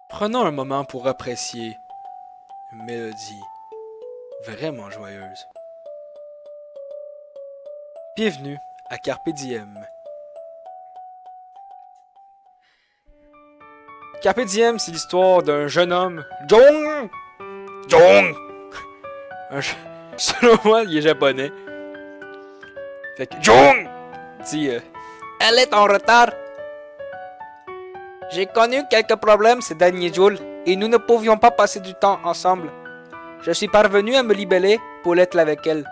Prenons un moment pour apprécier une mélodie vraiment joyeuse. Bienvenue à Carpe Diem. Carpe Diem, c'est l'histoire d'un jeune homme, Jong! Jong! Selon moi, il est japonais. Fait que Jong! Dit, elle est en retard. J'ai connu quelques problèmes ces derniers jours et nous ne pouvions pas passer du temps ensemble. Je suis parvenu à me libeller pour être avec elle.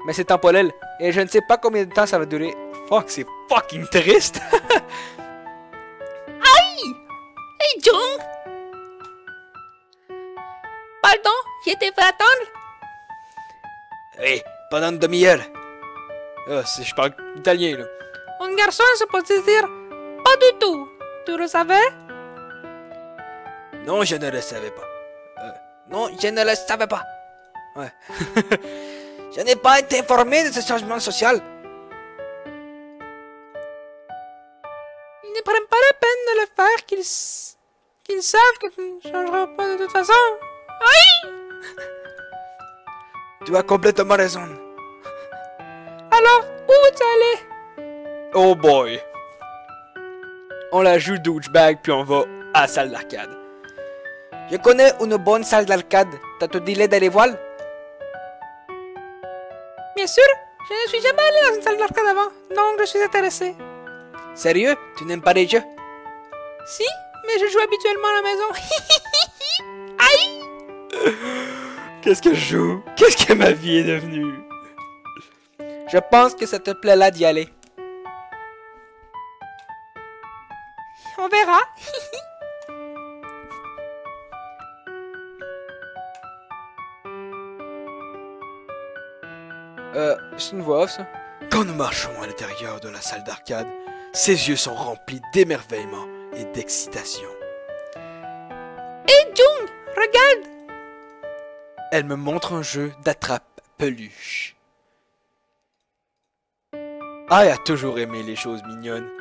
Mais c'est temporel et je ne sais pas combien de temps ça va durer. Fuck, c'est fucking triste. Hey Jung! Pardon, je devais attendre? Hey, pendant une demi-heure. Ah, je parle italien là. Un garçon est supposé dire pas du tout. Tu le savais? Non, je ne le savais pas. Non, je ne le savais pas. Ouais. Je n'ai pas été informé de ce changement social. Ils ne prennent pas la peine de le faire, qu'ils savent que tu ne changeras pas de toute façon. Aïe! Tu as complètement raison. Alors, où tu allais? Oh boy. On la joue douchebag puis on va à la salle d'arcade. Je connais une bonne salle d'arcade. T'as te dit d'aller voir? Bien sûr, je ne suis jamais allé dans une salle d'arcade avant, donc je suis intéressé. Sérieux? Tu n'aimes pas les jeux? Si, mais je joue habituellement à la maison. Aïe! Qu'est-ce que je joue? Qu'est-ce que ma vie est devenue? Je pense que ça te plaît là d'y aller. On verra. C'est une voix off, ça? Quand nous marchons à l'intérieur de la salle d'arcade, ses yeux sont remplis d'émerveillement et d'excitation. Hey Jung, regarde! Elle me montre un jeu d'attrape-peluche. Ai a toujours aimé les choses mignonnes.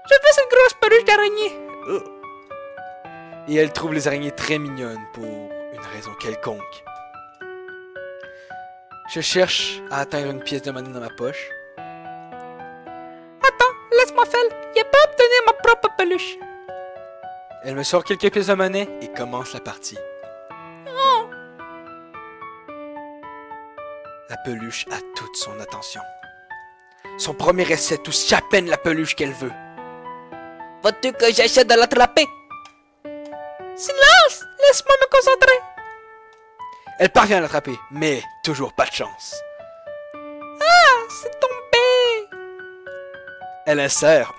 Je fais cette grosse peluche d'araignée. Et elle trouve les araignées très mignonnes pour une raison quelconque. Je cherche à atteindre une pièce de monnaie dans ma poche. Attends, laisse-moi faire. Je peux obtenir ma propre peluche. Elle me sort quelques pièces de monnaie et commence la partie. Oh. La peluche a toute son attention. Son premier essai touche à peine la peluche qu'elle veut. Veux-tu que j'essaie de l'attraper? Silence! Laisse-moi me concentrer. Elle parvient à l'attraper, mais toujours pas de chance. Ah, c'est tombé. Elle insère,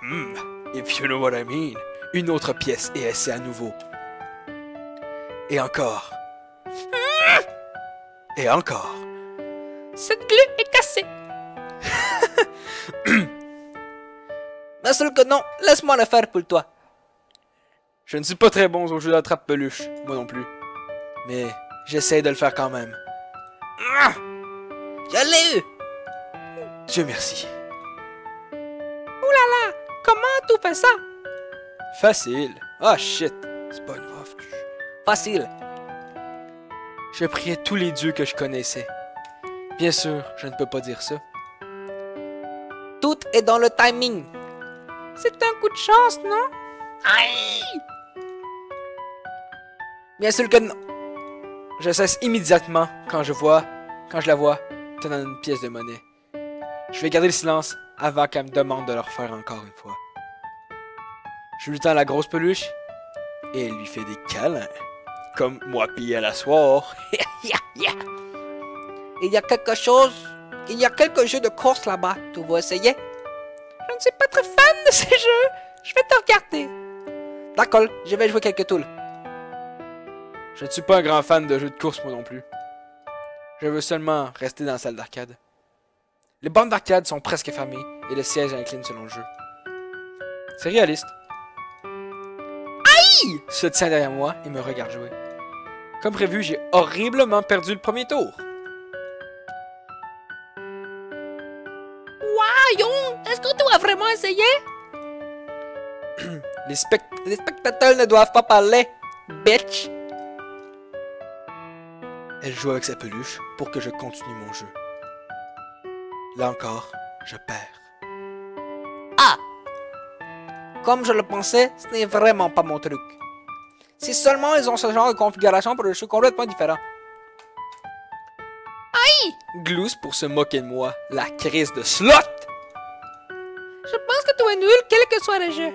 if you know what I mean, une autre pièce et essaie à nouveau. Et encore. Et encore. Cette clé est cassée. Mais seul que non, laisse-moi le faire pour toi. Je ne suis pas très bon au jeu d'attrape-peluche, moi non plus. Mais j'essaie de le faire quand même. Je l'ai eu. Dieu merci. Oulala, comment tu fais ça? Facile. Ah shit, c'est pas une voix. Facile. Je priais tous les dieux que je connaissais. Bien sûr, je ne peux pas dire ça. Tout est dans le timing. C'est un coup de chance, non? Aïe! Bien sûr que non. Je cesse immédiatement quand je la vois tenant une pièce de monnaie. Je vais garder le silence avant qu'elle me demande de le refaire encore une fois. Je lui tends la grosse peluche et elle lui fait des câlins. Comme moi pis à la soir. Il y a quelques jeux de course là-bas. Tu veux essayer? Je ne suis pas très fan de ces jeux. Je vais te regarder. D'accord, je vais jouer quelques tools. Je ne suis pas un grand fan de jeux de course moi non plus. Je veux seulement rester dans la salle d'arcade. Les bornes d'arcade sont presque fermées et le siège incline selon le jeu. C'est réaliste. Aïe! Se tient derrière moi et me regarde jouer. Comme prévu, j'ai horriblement perdu le premier tour. Voyons, est-ce que tu as vraiment essayé? Les spectateurs ne doivent pas parler, bitch! Elle joue avec sa peluche pour que je continue mon jeu. Là encore, je perds. Ah! Comme je le pensais, ce n'est vraiment pas mon truc. Si seulement ils ont ce genre de configuration pour des jeux complètement différents. Aïe! Glousse pour se moquer de moi, la crise de slot! Je pense que tu es nul, quel que soit le jeu.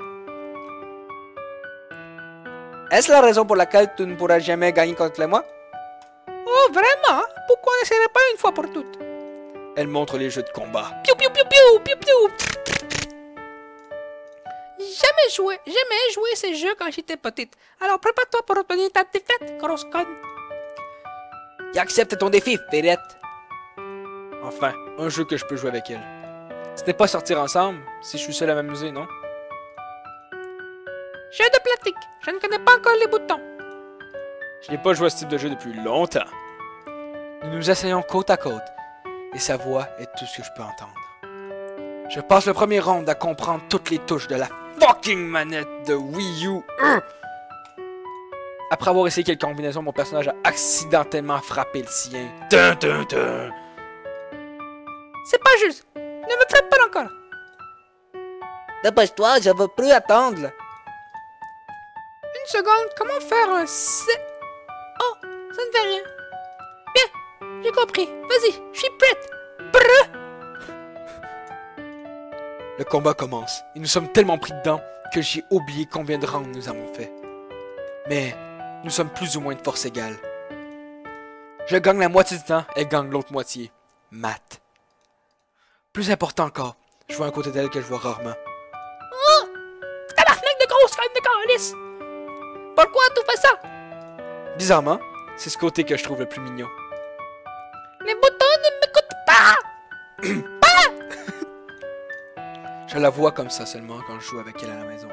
Est-ce la raison pour laquelle tu ne pourras jamais gagner contre moi? Oh, vraiment? Pourquoi on n'essaierait pas une fois pour toutes? Elle montre les jeux de combat. Piou piou piou piou piou piou. Jamais joué ces jeux quand j'étais petite. Alors prépare-toi pour obtenir ta défaite, grosse conne. Et accepte ton défi, Ferrette. Enfin, un jeu que je peux jouer avec elle. Ce n'est pas sortir ensemble, si je suis seul à m'amuser, non? Jeu de pratique. Je ne connais pas encore les boutons. Je n'ai pas joué à ce type de jeu depuis longtemps. Nous nous asseyons côte à côte, et sa voix est tout ce que je peux entendre. Je passe le premier round à comprendre toutes les touches de la fucking manette de Wii U. Après avoir essayé quelques combinaisons, mon personnage a accidentellement frappé le sien. Dun, dun, dun. C'est pas juste. Ne me frappe pas encore. Dépêche-toi, je veux plus attendre. Une seconde, comment faire un C... Oh, ça ne fait rien. Bien, j'ai compris. Vas-y, je suis prête. Brrr. Le combat commence, et nous sommes tellement pris dedans que j'ai oublié combien de rounds nous avons fait. Mais nous sommes plus ou moins de force égale. Je gagne la moitié du temps, elle gagne l'autre moitié. Math. Plus important encore, je vois un côté d'elle que je vois rarement. Oh! Tabarnak de grosse conne de calice! Pourquoi tu fais ça? Bizarrement, c'est ce côté que je trouve le plus mignon. Les boutons ne m'écoutent pas! Je la vois comme ça seulement quand je joue avec elle à la maison.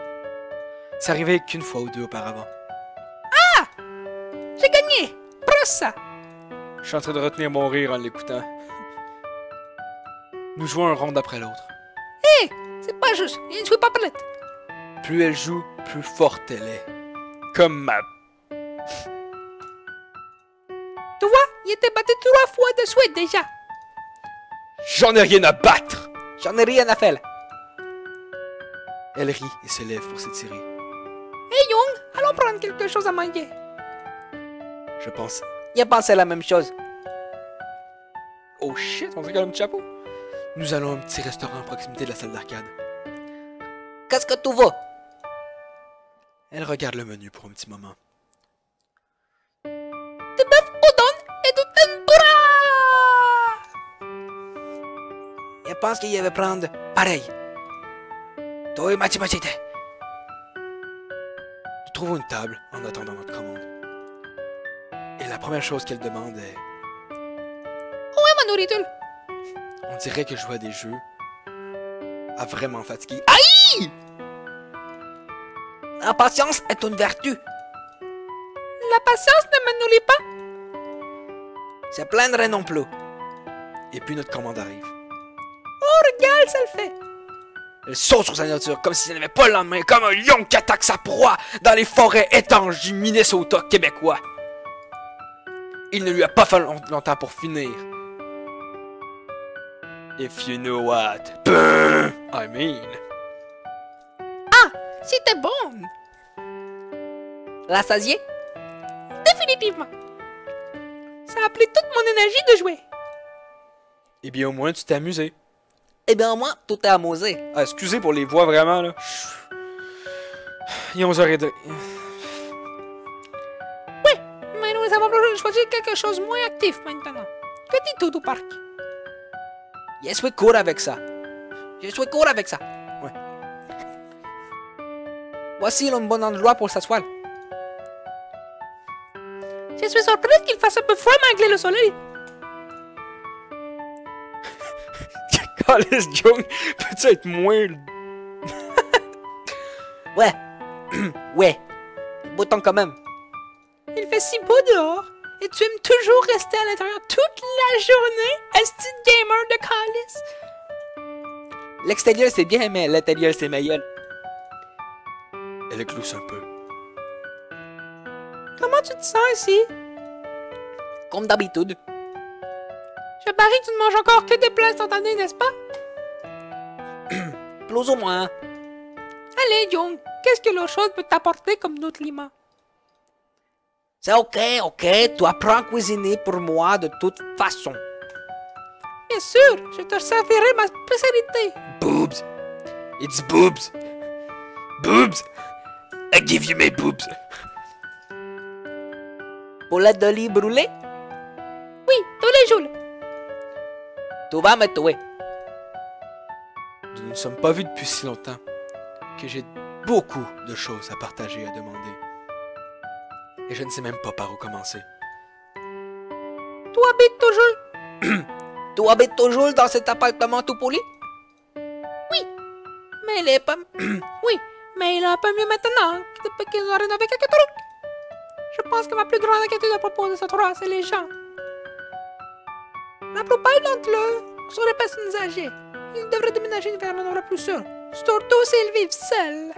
C'est arrivé qu'une fois ou deux auparavant. Ah! J'ai gagné! Prends ça! Je suis en train de retenir mon rire en l'écoutant. Nous jouons un round après l'autre. Hé! C'est pas juste, il ne joue pas prête. Plus elle joue, plus forte elle est. Comme ma... Tu vois, il était battu 3 fois de suite déjà. J'en ai rien à battre! J'en ai rien à faire. Elle rit et se lève pour s'étirer. Hé Young, allons prendre quelque chose à manger. Je pense... Il a pensé la même chose. Oh shit, on dirait qu'elle a un petit chapeau. Nous allons à un petit restaurant à proximité de la salle d'arcade. Qu'est-ce que tu veux? Elle regarde le menu pour un petit moment. De bœuf udon et du tempura! Elle pense qu'il y avait prendre pareil. Toi, machi machite. Nous trouvons une table en attendant notre commande. Et la première chose qu'elle demande est... Où est ma nourriture? On dirait que jouer à des jeux a vraiment fatigué. Aïe! La patience est une vertu. La patience ne me nourrit pas. Se plaindre non plus. Et puis notre commande arrive. Oh, regarde, ça le fait. Elle saute sur sa nourriture comme si elle n'avait pas le lendemain, comme un lion qui attaque sa proie dans les forêts étanches du Minnesota québécois. Il ne lui a pas fallu longtemps pour finir. If you know what. I mean. Ah, c'était bon. Rassasié? Définitivement. Ça a pris toute mon énergie de jouer. Eh bien, au moins, tu t'es amusé. Eh bien, au moins, tout est amusé. Ah, excusez pour les voix, vraiment, là. Il est 11h02. Oui, mais nous avons besoin de choisir quelque chose de moins actif maintenant. Que dis-tu du parc? Je suis court avec ça. Je suis court avec ça. Ouais. Voici un bon endroit pour s'asseoir. Je suis surprise qu'il fasse un peu froid malgré le soleil. Alice Jung, peux-tu être moins... Ouais. Ouais. Bouton quand même. Il fait si beau dehors. Et tu aimes toujours rester à l'intérieur toute la journée, esti de gamer de calice. L'extérieur c'est bien, mais l'intérieur c'est meilleur. Elle écluse un peu. Comment tu te sens ici? Comme d'habitude. Je parie que tu ne manges encore que des plats instantanés, n'est-ce pas? Plus ou moins. Allez, Young, qu'est-ce que l'eau chaude peut t'apporter comme nutriments? C'est ok, tu apprends à cuisiner pour moi de toute façon. Bien sûr, je te servirai ma spécialité. Boobs! It's boobs! Boobs! I give you my boobs! Boulette d'olive brûlée? Oui, tous les jours. Tu vas me tuer. Nous ne nous sommes pas vus depuis si longtemps que j'ai beaucoup de choses à partager et à demander. Et je ne sais même pas par où commencer. Tu habites toujours... Tu habites toujours dans cet appartement tout poli? Oui, mais il est pas... oui, mais il est un peu mieux maintenant, depuis qu'ils ont rénové quelques trucs. Je pense que ma plus grande inquiétude à propos de ce endroit, c'est les gens. La plupart d'entre eux sont des personnes âgées. Ils devraient déménager vers un endroit plus sûr, surtout s'ils vivent seuls.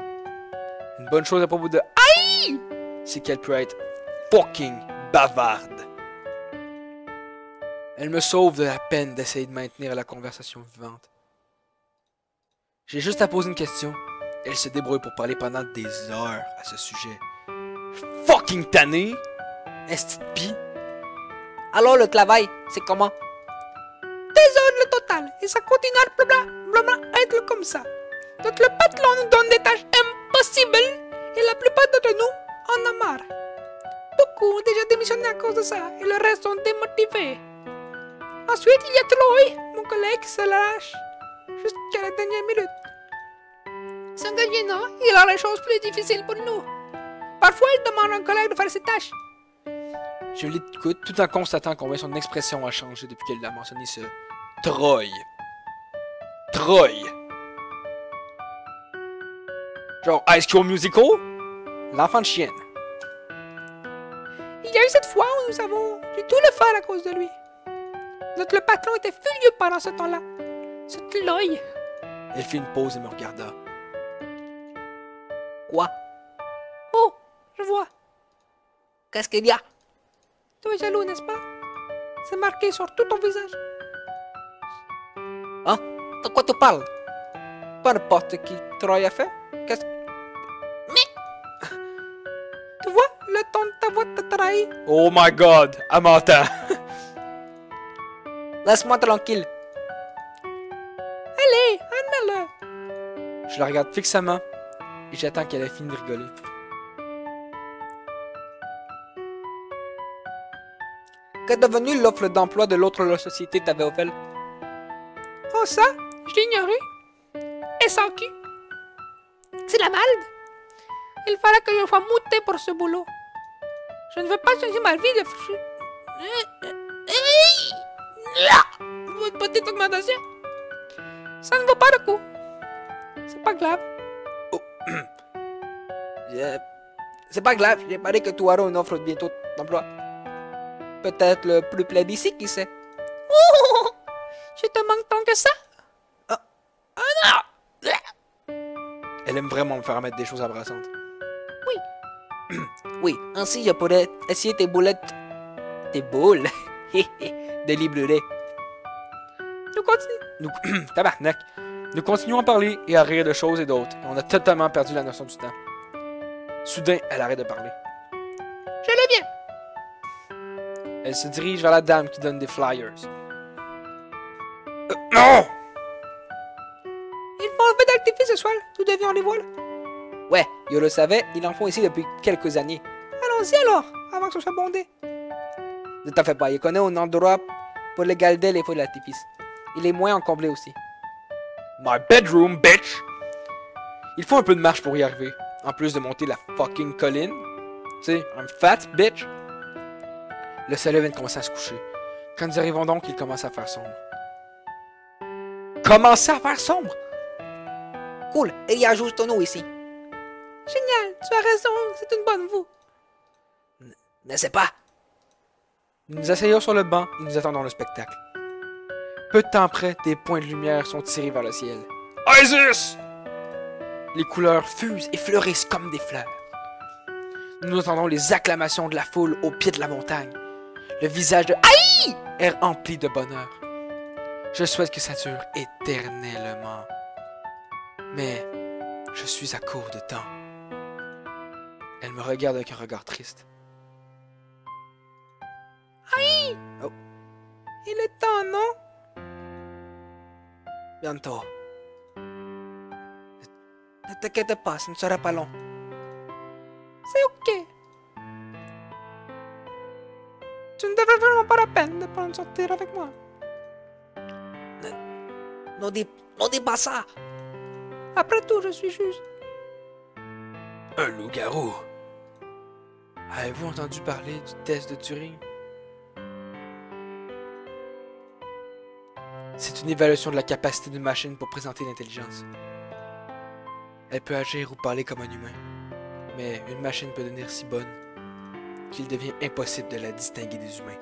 Une bonne chose à propos de Aïe! C'est qu'elle peut être fucking bavarde. Elle me sauve de la peine d'essayer de maintenir la conversation vivante. J'ai juste à poser une question. Elle se débrouille pour parler pendant des heures à ce sujet. Fucking tanné! Est-ce que pis? Alors le travail, c'est comment? Désordre total, et ça continue à être comme ça. Donc le patron nous donne des tâches impossibles, et la plupart d'entre nous en a marre. Beaucoup ont déjà démissionné à cause de ça, et le reste sont démotivés. Ensuite, il y a Troy, mon collègue qui se lâche jusqu'à la dernière minute. C'est gênant, il rend les choses plus difficiles pour nous. Parfois, il demande à un collègue de faire ses tâches. Je l'écoute tout en constatant combien son expression a changé depuis qu'elle a mentionné ce Troy. Troy. Genre High School Musical? L'enfant de chienne. Il y a eu cette fois où nous avons dû tout le faire à cause de lui. Notre le patron était furieux pendant ce temps-là. Ce Troy. Elle fit une pause et me regarda. Quoi? Oh, je vois. Qu'est-ce qu'il y a? Tu es jaloux, n'est-ce pas? C'est marqué sur tout ton visage. Hein? De quoi tu parles? Pas n'importe qui Troy a fait. Qu'est-ce... Mais... Tu vois, le ton de ta voix te trahit. Oh my god, elle m'entend. Laisse-moi tranquille. Allez, admets-le. Je la regarde fixement et j'attends qu'elle ait fini de rigoler. Qu'est devenu l'offre d'emploi de l'autre société t'avait offert? Oh ça, je l'ignorais. SAQ. C'est la merde. Il fallait que je sois mouté pour ce boulot. Je ne veux pas changer ma vie de... Une petite augmentation. Ça ne vaut pas le coup. C'est pas grave. Oh. C'est pas grave, j'ai parlé que tu auras une offre bientôt d'emploi. Peut-être le plus près d'ici, qui sait. Oh, je te manque tant que ça. Non. Elle aime vraiment me faire mettre des choses embrassantes. Oui. Oui, ainsi je pourrais essayer tes boulettes. Tes boules. Des librairies. Nous continuons. Tabarnak. Nous continuons à parler et à rire de choses et d'autres. Et on a totalement perdu la notion du temps. Soudain, elle arrête de parler. Je le viens. Elle se dirige vers la dame qui donne des flyers. Non! Il faut un peu d'artifice ce soir. Nous devions les voir. Ouais, je le savais. Ils en font ici depuis quelques années. Allons-y alors, avant que ce soit bondé. Ne t'en fais pas. Il connaît un endroit pour les garder les feux d'artifice. Il est moins encombré aussi. My bedroom, bitch! Il faut un peu de marche pour y arriver. En plus de monter la fucking colline. Tu sais, I'm fat, bitch. Le soleil vient de commencer à se coucher. Quand nous arrivons donc, il commence à faire sombre. Commencer à faire sombre? Cool, il y a juste nous ici. Génial, tu as raison, c'est une bonne vous. Ne sais pas. Nous nous asseyons sur le banc et nous attendons le spectacle. Peu de temps après, des points de lumière sont tirés vers le ciel. ISIS! Les couleurs fusent et fleurissent comme des fleurs. Nous entendons les acclamations de la foule au pied de la montagne. Le visage de Aïe est rempli de bonheur. Je souhaite que ça dure éternellement. Mais je suis à court de temps. Elle me regarde avec un regard triste. Aïe! Oh. Il est temps, non? Bientôt. Ne t'inquiète pas, ce ne sera pas long. C'est ok. Tu ne devrais vraiment pas la peine de prendre sortir avec moi. Ne dis pas ça. Après tout, je suis juste... Un loup-garou. Avez-vous entendu parler du test de Turing? C'est une évaluation de la capacité d'une machine pour présenter l'intelligence. Elle peut agir ou parler comme un humain, mais une machine peut devenir si bonne qu'il devient impossible de la distinguer des humains.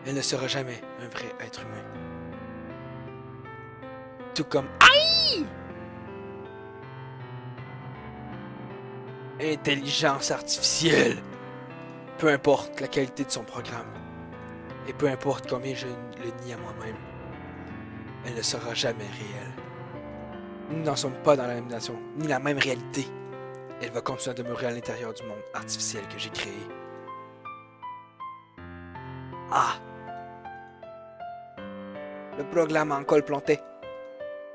Elle ne sera jamais un vrai être humain. Tout comme Aïe! Intelligence artificielle. Peu importe la qualité de son programme, et peu importe combien je le nie à moi-même, elle ne sera jamais réelle. Nous n'en sommes pas dans la même nation, ni la même réalité. Elle va continuer à demeurer à l'intérieur du monde artificiel que j'ai créé. Ah! Le programme a encore planté.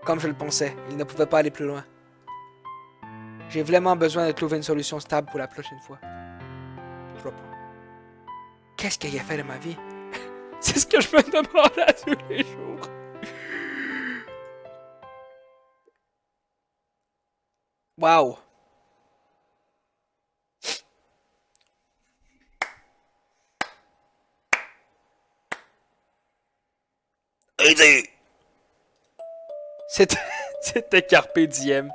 Comme je le pensais, il ne pouvait pas aller plus loin. J'ai vraiment besoin de trouver une solution stable pour la prochaine fois. Je reprends. Qu'est-ce qu'il a fait de ma vie? C'est ce que je me demande à tous les jours. Wow! C'était Carpe Diem.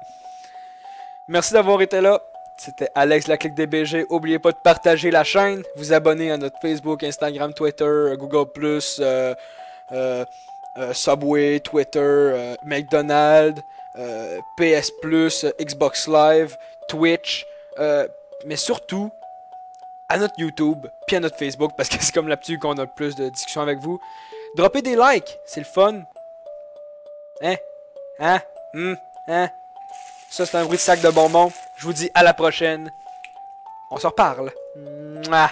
Merci d'avoir été là. C'était Alex de la Clique DBG. N'oubliez pas de partager la chaîne, vous abonner à notre Facebook, Instagram, Twitter, Google+, Subway, Twitter, McDonald's, PS Plus, Xbox Live, Twitch, mais surtout à notre YouTube, puis à notre Facebook, parce que c'est comme là-dessus qu'on a le plus de discussions avec vous. Droppez des likes, c'est le fun. Hein? Ça, c'est un bruit de sac de bonbons. Je vous dis à la prochaine. On se reparle. Mouah.